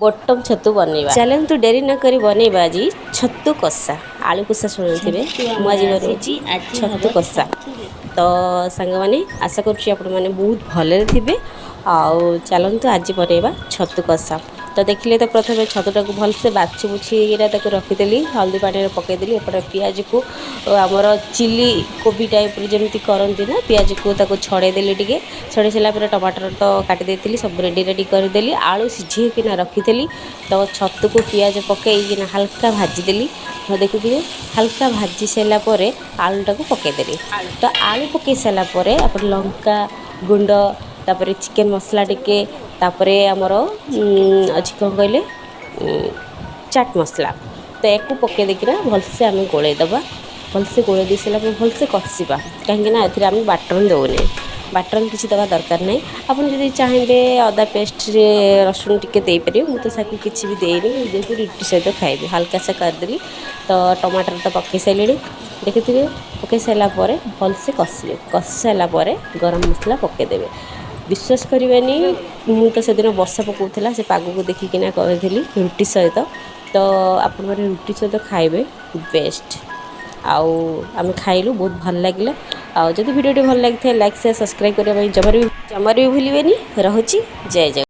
Button छतु बनैबा चलतु dairy न करी बनैबा आज छतु कषा आलू कषा शुणुवे मुझे बनौची छतु कषा तो सांग मैंने आशा करुँच आपण मैंने बहुत भले थे आउ चलतु आज बनैबा छतु कषा तो देखिले तो प्रथम छतुटा को भलसे बाछि बुछीरा रखीदेली हल्दी पानी पकईदेली एपटे पियाज को आमर चिली कोबी टाइप जमी करती ना पियाज को छड़ेदेली टे छड़े सारापर टमाटर तो काटिदेली सब रेडी रेडी करदेली आलू सिझेकिना रखीली तो छतु को पियाज पकईकिना हल्का भाजीदेली देखुए हल्का भाजी सारापर आलूटा को पकईदेली तो आलू पकई सारापर आप लंका गुंड तापर चिकेन मसला टिके तापर आमर अच्छी कौन कहले चाट मसला तो या पकई देकिना भलसे आम गोलैदबा भलसे गोलै दी सारा भलसे कषा कहीं आम बाटन दौने बाटन किसी दवा दरकार नहीं आप चाहिए अदा पेस्ट रसुण टिके देपर मुझे तो किसी भी देनी जेहतु रुटी सहित खाइबी हल्का सा करदेली तो टमाटर तो पकई सारे देखिए पकई सारापर भलसे कषे कषि सारापर गरम मसला पकईदेवे विश्वास करेनि मुझे तो सेदिन बसा पकाला से पाग को देखिकिना करी रुटी सहित तो आप रुटी सहित खाइबे बेस्ट आउ आम खाइलु बहुत भल लगे आउ जब वीडियो भल लगी लाइक शेयर सब्सक्राइब करने जमार भी भूलें रहुची जय जय।